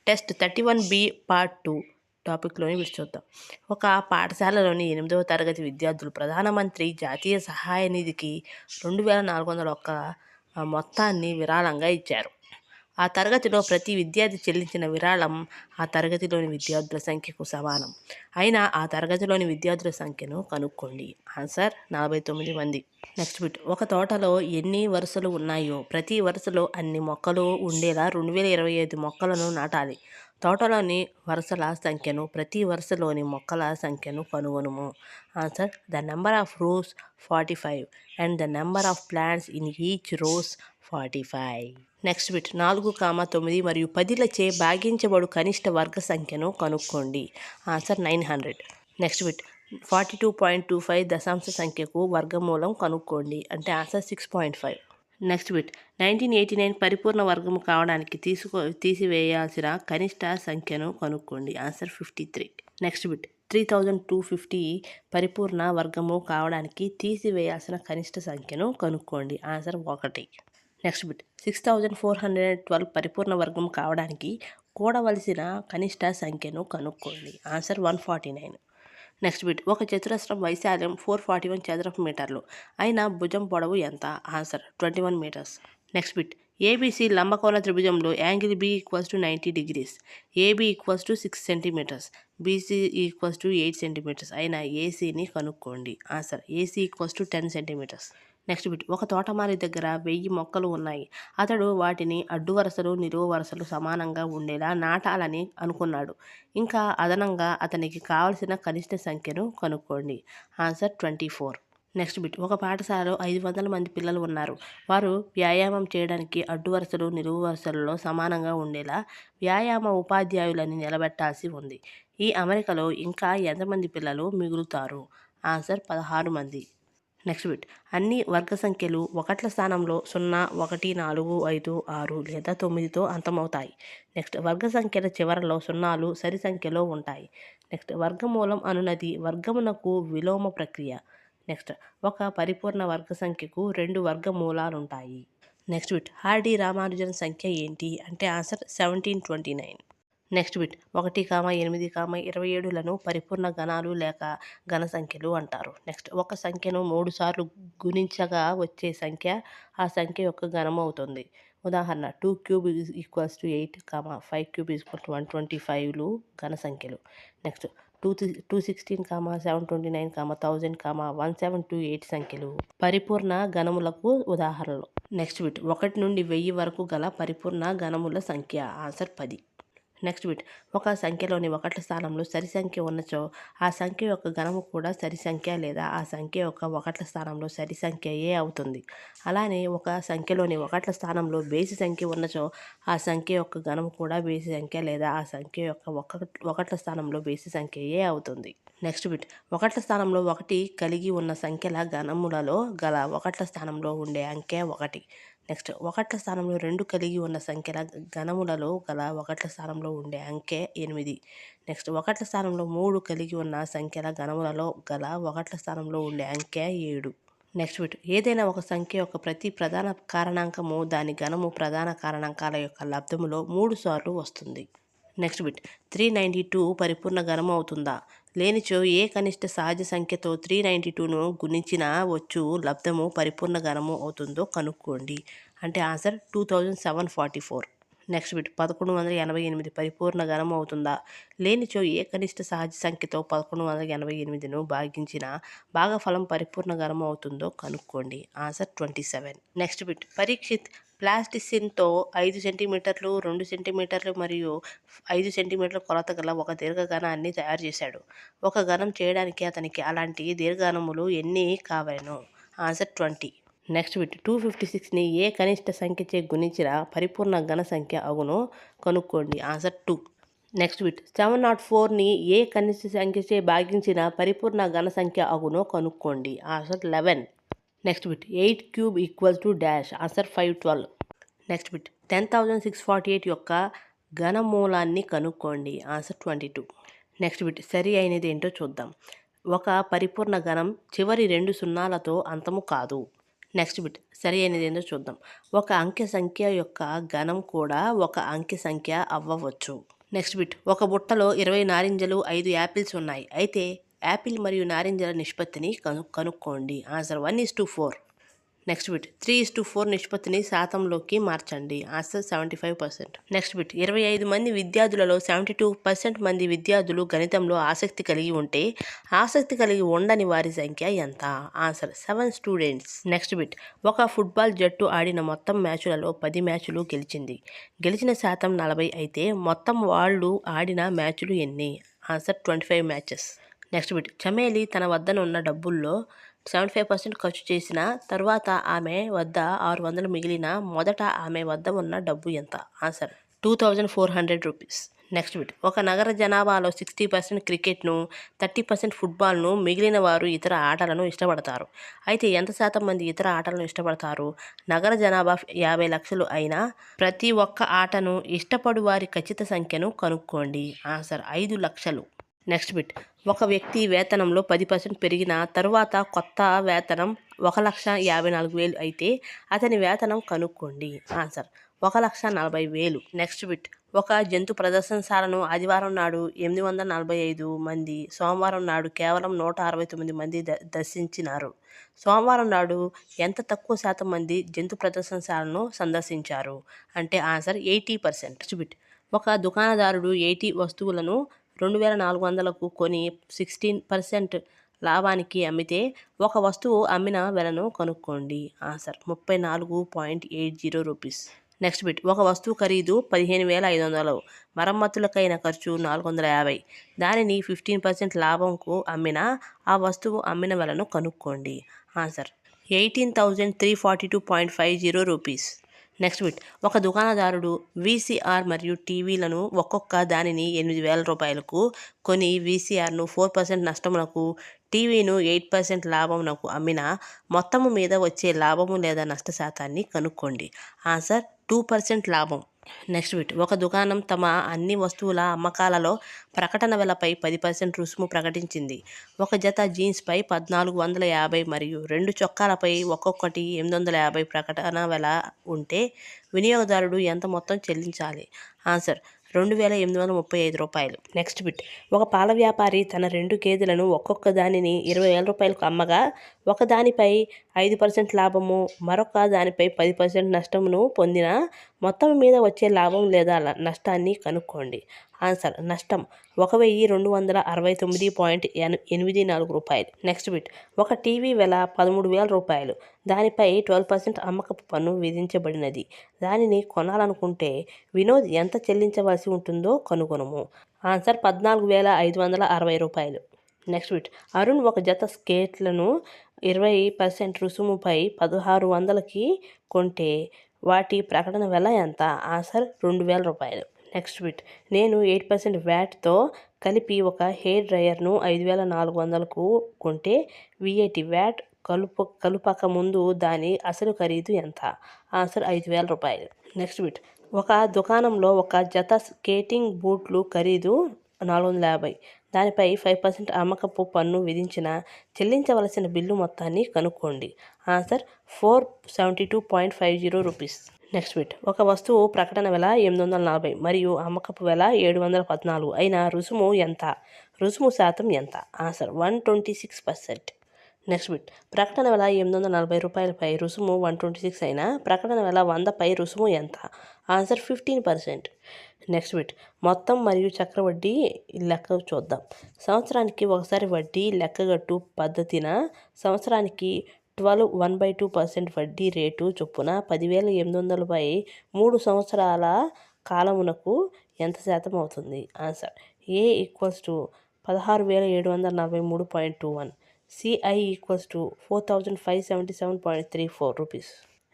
Test 31B part 2 టాపిక్లోని చూద్దాం. ఒక పాఠశాలలోని 8వ తరగతి విద్యార్థులు ప్రధానమంత్రి జాతీయ సహాయ నిధికి 2401 మొత్తాన్ని విరాళంగా ఇచ్చారు. ఆ తరగతిలో ప్రతి విద్యార్థి చెల్లించిన విరాళం ఆ తరగతిలోని విద్యార్థుల సంఖ్యకు సమానం. అయినా ఆ తరగతిలోని విద్యార్థుల సంఖ్యను కనుక్కోండి. ఆన్సర్ 49 మంది. Next bit. ఒక తోటలో ఎన్ని వరుసలు ఉన్నాయో ప్రతి వరుసలో అన్ని మొక్కలు ఉండేలా 2025 మొక్కలను నాటాలి. తోటలోని వరుసల సంఖ్యను ప్రతి వరుసలోని మొక్కల సంఖ్యను కనుగొనుము. Answer: the number of rows 45 and the number of plants in each rows 45. Next bit. 4, 9 మరియు 10లచే భాగించబడు కనిష్ట వర్గ సంఖ్యను కనుక్కోండి. ఆన్సర్: 900. Next bit. 42.25 దశాంశ సంఖ్యకు వర్గమూలం కనుక్కోండి. అంటే ఆన్సర్ 6.5. Next bit. 1989 పరిపూర్ణ వర్గము కావడానికి తీసివేయాల్సిన కనిష్ట సంఖ్యను కనుక్కోండి. ఆన్సర్ 53. Next bit. 3250 పరిపూర్ణ వర్గము కావడానికి తీసివేయాల్సిన కనిష్ట సంఖ్యను కనుక్కోండి. ఆన్సర్ 1. Next bit. 6412 పరిపూర్ణ వర్గం కావడానికి కూడవలసిన కనిష్ట సంఖ్యను కనుక్కోండి. ఆన్సర్ 149. Next bit. ఒక చతురస్రం వైశాల్యం 441 చదరపు మీటర్లు అయిన భుజం పొడవు ఎంత? Answer 21 metres. Next bit. ABC లంబకోణ త్రిభుజంలో angle B equals to 90 degrees, AB equals to 6 centimeters, BC equals to 8 centimeters అయిన ఏసీని కనుక్కోండి. Answer: AC equals to 10 centimeters. Next bit. ఒక తోటమాలి దగ్గర 1000 మొక్కలు ఉన్నాయి. అతడు వాటిని అడ్డు వరుసలు నిలువు వరుసలు సమానంగా ఉండేలా నాటాలని అనుకున్నాడు. ఇంకా అదనంగా అతనికి కావలసిన కనిష్ట సంఖ్యను కనుక్కోండి. ఆన్సర్ 24. Next bit. ఒక పాఠశాలలో 500 మంది పిల్లలు ఉన్నారు. వారు వ్యాయామం చేయడానికి అడ్డు వరుసలు నిలువు వరుసలలో సమానంగా ఉండేలా వ్యాయామ ఉపాధ్యాయులని నిలబెట్టాల్సి ఉంది. ఈ అమరికలో ఇంకా ఎంతమంది పిల్లలు మిగులుతారు? ఆన్సర్: 16 మంది. Next bit. అన్ని వర్గ సంఖ్యలు ఒకట్ల స్థానంలో 0, 1, 4, 5, 6 లేదా 9తో అంతమవుతాయి. నెక్స్ట్. వర్గ సంఖ్యల చివరలో సున్నాలు సరి సంఖ్యలో ఉంటాయి. నెక్స్ట్. వర్గమూలం అనునది వర్గమునకు విలోమ ప్రక్రియ. నెక్స్ట్. ఒక పరిపూర్ణ వర్గ సంఖ్యకు 2 వర్గమూలాలుంటాయి. Next bit. హార్డీ రామానుజన్ సంఖ్య ఏంటి? అంటే ఆన్సర్ 1729. Next bit. 1, 8, 27లను పరిపూర్ణ గణాలు లేక ఘన సంఖ్యలు అంటారు. నెక్స్ట్. ఒక సంఖ్యను 3 సార్లు గుణించగా వచ్చే సంఖ్య ఆ సంఖ్య యొక్క ఘనము అవుతుంది. ఉదాహరణ: 2 cube equals to 8, 5 cube equal to 125లు ఘన సంఖ్యలు. నెక్స్ట్. 216, 729, 1000, 1728 సంఖ్యలు పరిపూర్ణ గణములకు ఉదాహరణలు. Next bit. 1 నుండి 1000 వరకు గల పరిపూర్ణ గణముల సంఖ్య. ఆన్సర్ 10. Next bit. ఒక సంఖ్యలోని ఒకట్ల స్థానంలో సరి సంఖ్య ఉన్నచో ఆ సంఖ్య యొక్క ఘనము కూడా సరి సంఖ్య లేదా ఆ సంఖ్య యొక్క ఒకట్ల స్థానంలో సరి సంఖ్యయే అవుతుంది. అలానే ఒక సంఖ్యలోని ఒకట్ల స్థానంలో బేసి సంఖ్య ఉన్నచో ఆ సంఖ్య యొక్క ఘనము కూడా బేసి సంఖ్య లేదా ఆ సంఖ్య యొక్క ఒకట్ల స్థానంలో బేసి సంఖ్యయే అవుతుంది. Next bit. ఒకట్ల స్థానంలో 1 కలిగి ఉన్న సంఖ్యల ఘనములలో గల ఒకట్ల స్థానంలో ఉండే అంకె 1. నెక్స్ట్. ఒకట్ల స్థానంలో 2 కలిగి ఉన్న సంఖ్యల ఘనములలో గల ఒకట్ల స్థానంలో ఉండే అంకె 8. నెక్స్ట్. ఒకట్ల స్థానంలో 3 కలిగి ఉన్న సంఖ్యల ఘనములలో గల ఒకట్ల స్థానంలో ఉండే అంకె 7. Next bit. ఏదైనా ఒక సంఖ్య యొక్క ప్రతి ప్రధాన కారణాంకము దాని ఘనము ప్రధాన కారణాంకాల యొక్క లబ్ధములో 3 సార్లు వస్తుంది. Next bit. 392 పరిపూర్ణ ఘనము అవుతుందా? లేనిచో ఏ కనిష్ట సహజ సంఖ్యతో 392ను గుణించినా వచ్చు లబ్ధము పరిపూర్ణ ఘనము అవుతుందో కనుక్కోండి. అంటే ఆన్సర్ 2744. Next bit. 1188 పరిపూర్ణ ఘనము అవుతుందా? లేనిచో ఏ కనిష్ట సహజ సంఖ్యతో 1188ను భాగించిన భాగఫలం పరిపూర్ణ ఘనము అవుతుందో కనుక్కోండి. ఆన్సర్ 27. Next bit. పరీక్షిత్ ప్లాస్టిసిన్తో 5 సెంటీమీటర్లు, 2 సెంటీమీటర్లు మరియు 5 సెంటీమీటర్ల కొలత గల ఒక దీర్ఘఘనాన్ని తయారు చేశాడు. ఒక ఘనం చేయడానికి అతనికి అలాంటి దీర్ఘఘనములు ఎన్ని కావలెను? ఆన్సర్ 20. Next bit. 256ని ఏ కనిష్ట సంఖ్యచే గుణించిన పరిపూర్ణ ఘన సంఖ్య అగునో కనుక్కోండి. ఆన్సర్ 2. Next bit. 704ని ఏ కనిష్ట సంఖ్యచే భాగించిన పరిపూర్ణ ఘన సంఖ్య అగునో కనుక్కోండి. Answer 11. Next bit. 8 cube equals to dash. Answer 512. Next bit. 10648 యొక్క ఘనమూలాన్ని కనుక్కోండి. ఆన్సర్ 22. Next bit. సరి అయినది ఏంటో చూద్దాం. ఒక పరిపూర్ణ ఘనం చివరి 2 సున్నాలతో అంతము కాదు. Next bit. సరి అయినది ఏంటో చూద్దాం. ఒక అంకె సంఖ్య యొక్క ఘనం కూడా ఒక అంకె సంఖ్య అవ్వవచ్చు. నెక్స్ట్ బిట్, ఒక బుట్టలో 20 నారింజలు 5 యాపిల్స్ ఉన్నాయి. అయితే యాపిల్ మరియు నారింజల నిష్పత్తిని కనుక్కోండి. ఆన్సర్ 1:4. నెక్స్ట్ బిట్, 3:4 నిష్పత్తిని శాతంలోకి మార్చండి. ఆన్సర్ 75%. నెక్స్ట్ బిట్, 25 మంది విద్యార్థులలో 72% మంది విద్యార్థులు గణితంలో ఆసక్తి కలిగి ఉంటే ఆసక్తి కలిగి ఉండని వారి సంఖ్య ఎంత? Answer 7 students. నెక్స్ట్ బిట్, ఒక ఫుట్బాల్ జట్టు ఆడిన మొత్తం మ్యాచులలో 10 మ్యాచులు గెలిచింది. గెలిచిన శాతం 40 అయితే మొత్తం వాళ్ళు ఆడిన మ్యాచులు ఎన్ని? Answer 25 matches. Next bit, Chameli తన వద్దనున్న డబ్బుల్లో 75% ఖర్చు చేసిన తర్వాత ఆమె వద్ద 600 మిగిలిన మొదట ఆమె వద్ద ఉన్న డబ్బు ఎంత? Answer 2400 rupees. నెక్స్ట్ బిట్, ఒక నగర జనాభాలో 60% క్రికెట్ను, 30% ఫుట్బాల్ను, మిగిలిన వారు ఇతర ఆటలను ఇష్టపడతారు. అయితే ఎంత శాతం మంది ఇతర ఆటలను ఇష్టపడతారు? నగర జనాభా 50 లక్షలు అయినా ప్రతి ఒక్క ఆటను ఇష్టపడు వారి ఖచ్చిత సంఖ్యను కనుక్కోండి. ఆన్సర్ 5 లక్షలు. నెక్స్ట్ బిట్, ఒక వ్యక్తి వేతనంలో 10% పెరిగిన తరువాత కొత్త వేతనం 1,54,000 అయితే అతని వేతనం కనుక్కోండి. ఆన్సర్ 1,40,000. నెక్స్ట్ బిట్, ఒక జంతు ప్రదర్శనశాలను ఆదివారం నాడు 845 మంది, సోమవారం నాడు కేవలం 169 మంది దర్శించినారు. సోమవారం నాడు ఎంత తక్కువ శాతం మంది జంతు ప్రదర్శనశాలను సందర్శించారు? అంటే ఆన్సర్ 80%. నెక్స్ట్ బిట్, ఒక దుకాణదారుడు 80 వస్తువులను 2,400కు కొని 16% లాభానికి అమ్మితే ఒక వస్తువు అమ్మిన వెలను కనుక్కోండి. Answer 34.80 rupees. నెక్స్ట్ బిట్, ఒక వస్తువు ఖరీదు 15,500, మరమ్మతులకైన ఖర్చు 450, దానిని 15% లాభంకు అమ్మిన ఆ వస్తువు అమ్మిన వెలను కనుక్కోండి. Answer 18,342.50 rupees. నెక్స్ట్ బిట్, ఒక దుకాణదారుడు వీసీఆర్ మరియు టీవీలను ఒక్కొక్క దానిని 8,000 రూపాయలకు కొని వీసీఆర్ను 4% నష్టమునకు, టీవీను 8% లాభమునకు అమ్మిన మొత్తము మీద వచ్చే లాభము లేదా నష్ట శాతాన్ని కనుక్కోండి. ఆన్సర్ 2% లాభం. నెక్స్ట్ బిట్, ఒక దుకాణం తమ అన్ని వస్తువుల అమ్మకాలలో ప్రకటన వెలపై 10% రుసుము ప్రకటించింది. ఒక జత జీన్స్పై 1,450 మరియు 2 చొక్కాలపై ఒక్కొక్కటి 850 ప్రకటన వెల ఉంటే వినియోగదారుడు ఎంత మొత్తం చెల్లించాలి? ఆన్సర్ 2,835 రూపాయలు. నెక్స్ట్ బిట్, ఒక పాల వ్యాపారి తన 2 గేదెలను ఒక్కొక్క దానిని 20,000 రూపాయలకు అమ్మగా ఒక దానిపై 5% లాభము, మరొక దానిపై 10% నష్టమును పొందిన మొత్తం మీద వచ్చే లాభం లేదా నష్టాన్ని కనుక్కోండి. ఆన్సర్ నష్టం 1,269.84 రూపాయలు. నెక్స్ట్ బిట్, ఒక టీవీ వెల 13,000 రూపాయలు, దానిపై 12% అమ్మకపు పన్ను విధించబడినది. దానిని కొనాలనుకుంటే వినోద్ ఎంత చెల్లించవలసి ఉంటుందో కనుగొనుము. ఆన్సర్ 14,560 రూపాయలు. నెక్స్ట్ బిట్, అరుణ్ ఒక జత స్కేట్లను 20% రుసుముపై 1,600కి కొంటే వాటి ప్రకటన వెల ఎంత? ఆన్సర్ 2,000 రూపాయలు. నెక్స్ట్ బిట్, నేను 8% వ్యాట్తో కలిపి ఒక హెయిర్ డ్రయర్ను 5,400కు కొంటే VAT వ్యాట్ కలుపక ముందు దాని అసలు ఖరీదు ఎంత? ఆన్సర్ 5,000 రూపాయలు. నెక్స్ట్ బిట్, ఒక దుకాణంలో ఒక జత స్కేటింగ్ బూట్లు ఖరీదు 450, దానిపై 5% అమ్మకపు పన్ను విధించిన చెల్లించవలసిన బిల్లు మొత్తాన్ని కనుక్కోండి. Answer 472.50 rupees. నెక్స్ట్ బిట్, ఒక వస్తువు ప్రకటన వెల 840 మరియు అమ్మకపు వెల 714 అయిన రుసుము ఎంత? రుసుము శాతం ఎంత? ఆన్సర్ 126%. నెక్స్ట్ బిట్, ప్రకటన వెల 840 రూపాయలపై రుసుము 126 అయినా ప్రకటన వెల 100పై రుసుము ఎంత? ఆన్సర్ 15%. నెక్స్ట్ బిట్, మొత్తం మరియు చక్రవడ్డీ లెక్క చూద్దాం. సంవత్సరానికి ఒకసారి వడ్డీ లెక్కగట్టు పద్ధతిన సంవత్సరానికి 1/2% వడ్డీ రేటు చొప్పున 10,800పై 3 సంవత్సరాల కాలమునకు ఎంత శాతం అవుతుంది? Answer A = 16,743.21, CI = 4,577.34 rupees.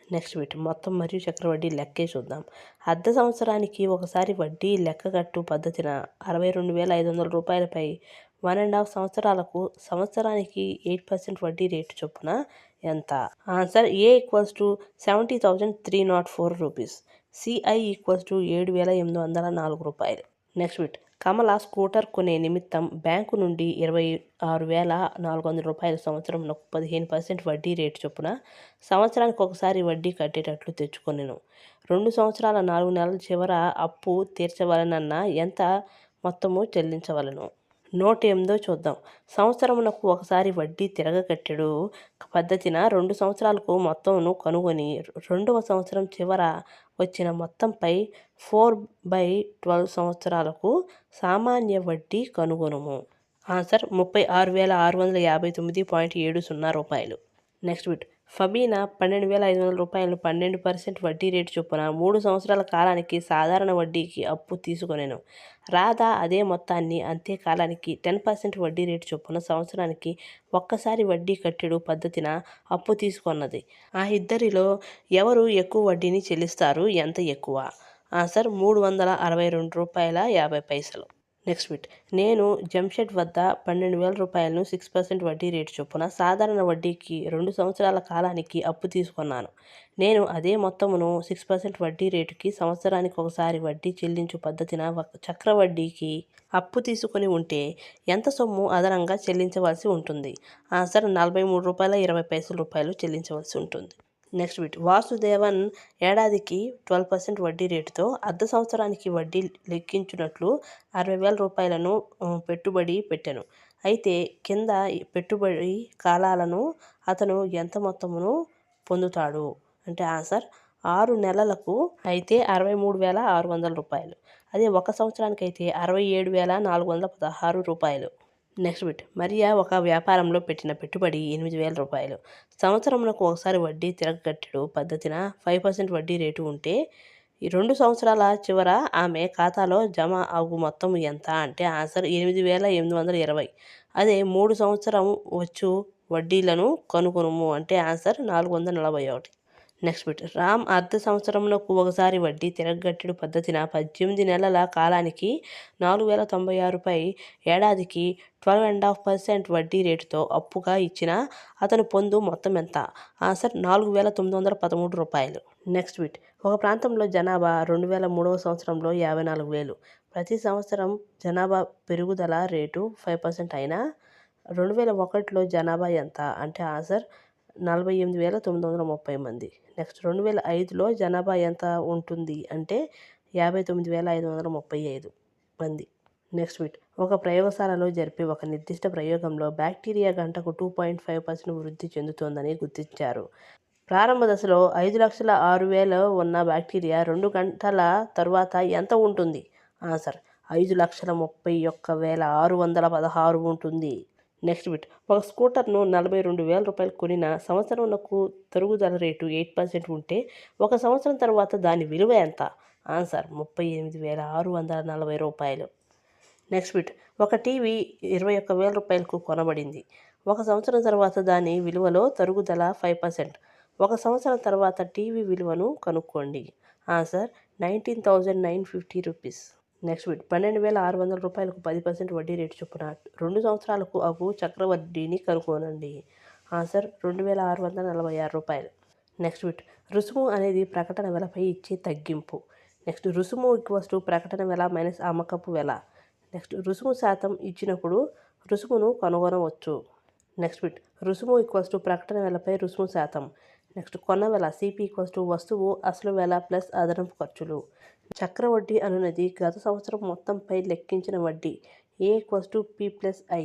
Next bit, మొత్తం మరియు చక్రవడ్డీ లెక్కే చూద్దాం. అర్ధ సంవత్సరానికి ఒకసారి వడ్డీ లెక్కగట్టు పద్ధతిన 62,500 రూపాయలపై 1.5 సంవత్సరాలకు సంవత్సరానికి 8% వడ్డీ రేటు చొప్పున ఎంత? ఆన్సర్ A = 70,304 రూపీస్, CI = 7,804 రూపాయలు. నెక్స్ట్ బిట్, కమల స్కూటర్ కొనే నిమిత్తం బ్యాంకు నుండి 26,400 రూపాయలు సంవత్సరంలో 15% వడ్డీ రేటు చొప్పున సంవత్సరానికి ఒకసారి వడ్డీ కట్టేటట్లు తెచ్చుకొనెను. 2 సంవత్సరాల 4 నెలల చివర అప్పు తీర్చవలెనన్న ఎంత మొత్తము చెల్లించవలెను. 108 చూద్దాం. సంవత్సరమునకు ఒకసారి వడ్డీ తిరగకట్టెడు పద్ధతిన 2 సంవత్సరాలకు మొత్తమును కనుగొని 2వ సంవత్సరం చివర వచ్చిన మొత్తంపై 4/12 సంవత్సరాలకు సామాన్య వడ్డీ కనుగొనుము. ఆన్సర్ 36,659.70 రూపాయలు. Next bit. ఫబీనా 12,500 రూపాయలను 12% వడ్డీ రేటు చొప్పున 3 సంవత్సరాల కాలానికి సాధారణ వడ్డీకి అప్పు తీసుకొనెను. రాధ అదే మొత్తాన్ని అంతే కాలానికి 10% వడ్డీ రేటు చొప్పున సంవత్సరానికి ఒక్కసారి వడ్డీ కట్టెడు పద్ధతిన అప్పు తీసుకొన్నది. ఆ ఇద్దరిలో ఎవరు ఎక్కువ వడ్డీని చెల్లిస్తారు? ఎంత ఎక్కువ? ఆన్సర్ 362.50 రూపాయలు. Next bit. నేను జంషెడ్ వద్ద 12,000 రూపాయలను 6% వడ్డీ రేటు చొప్పున సాధారణ వడ్డీకి 2 సంవత్సరాల కాలానికి అప్పు తీసుకొన్నాను. నేను అదే మొత్తమును 6% వడ్డీ రేటుకి సంవత్సరానికి ఒకసారి వడ్డీ చెల్లించు పద్ధతిన చక్రవడ్డీకి అప్పు తీసుకొని ఉంటే ఎంత సొమ్ము అదనంగా చెల్లించవలసి ఉంటుంది? ఆన్సర్ 43.20 రూపాయలు చెల్లించవలసి ఉంటుంది. Next bit. వాసుదేవన్ ఏడాదికి 12% వడ్డీ రేటుతో అర్ధ సంవత్సరానికి వడ్డీ లెక్కించునట్లు 60,000 రూపాయలను పెట్టుబడి పెట్టెను. అయితే కింద పెట్టుబడి కాలాలను అతను ఎంత మొత్తమును పొందుతాడు? అంటే ఆన్సర్ 6 నెలలకు అయితే 63,600 రూపాయలు. అదే 1 సంవత్సరానికి అయితే 67,416 రూపాయలు. Next bit. మరియా ఒక వ్యాపారంలో పెట్టిన పెట్టుబడి 8,000 రూపాయలు. సంవత్సరమునకు ఒకసారి వడ్డీ తిరగకట్టెడు పద్ధతిన 5% వడ్డీ రేటు ఉంటే 2 సంవత్సరాల చివర ఆమె ఖాతాలో జమ అగు మొత్తం ఎంత? అంటే ఆన్సర్ 8,820. అదే 3 సంవత్సరం వచ్చు వడ్డీలను కనుగొనుము. అంటే ఆన్సర్ 441. Next bit. రామ్ అర్ధ సంవత్సరమునకు ఒకసారి వడ్డీ తిరగకట్టెడు పద్ధతిన 18 నెలల కాలానికి 4,096పై ఏడాదికి 12.5% వడ్డీ రేటుతో అప్పుగా ఇచ్చిన అతను పొందు మొత్తం ఎంత? ఆన్సర్ 4,913 రూపాయలు. Next bit. ఒక ప్రాంతంలో జనాభా 2003వ సంవత్సరంలో 54,000. ప్రతి సంవత్సరం జనాభా పెరుగుదల రేటు 5% అయినా 2001లో జనాభా ఎంత? అంటే ఆన్సర్ 48,930 మంది. నెక్స్ట్ 2005లో జనాభా ఎంత ఉంటుంది? అంటే 59,535 మంది. Next bit. ఒక ప్రయోగశాలలో జరిపే ఒక నిర్దిష్ట ప్రయోగంలో బ్యాక్టీరియా గంటకు 2.5% వృద్ధి చెందుతోందని గుర్తించారు. ప్రారంభ దశలో 5,06,000 ఉన్న బ్యాక్టీరియా 2 గంటల తరువాత ఎంత ఉంటుంది? ఆన్సర్ 5,31,616 ఉంటుంది. Next bit. ఒక స్కూటర్ను 42,000 రూపాయలు కొనిన సంవత్సరంకు తరుగుదల రేటు 8% ఉంటే 1 సంవత్సరం తర్వాత దాని విలువ ఎంత? ఆన్సర్ 38,640 రూపాయలు. Next bit. ఒక టీవీ 21,000 రూపాయలకు కొనబడింది. 1 సంవత్సరం తర్వాత దాని విలువలో తరుగుదల 5%. 1 సంవత్సరం తర్వాత టీవీ విలువను కనుక్కోండి. Answer 19,950 rupees. Next bit. 12,600 రూపాయలకు 10% వడ్డీ రేటు చొప్పున 2 సంవత్సరాలకు అగు చక్రవడ్డీని కనుగొనండి. ఆన్సర్ 2,646 రూపాయలు. Next bit. రుసుము అనేది ప్రకటన వెలపై ఇచ్చే తగ్గింపు. నెక్స్ట్ రుసుము ప్రకటన వెల మైనస్ అమ్మకపు వెల. నెక్స్ట్ రుసుము శాతం ఇచ్చినప్పుడు రుసుమును కనుగొనవచ్చు. Next bit. రుసుము ప్రకటన వెలపై రుసుము శాతం. నెక్స్ట్ కొన్న వెల CP వస్తువు అసలు వెల ప్లస్ అదనపు ఖర్చులు. చక్రవడ్డీ అనునది గత సంవత్సరం మొత్తంపై లెక్కించిన వడ్డీ. A = P + I.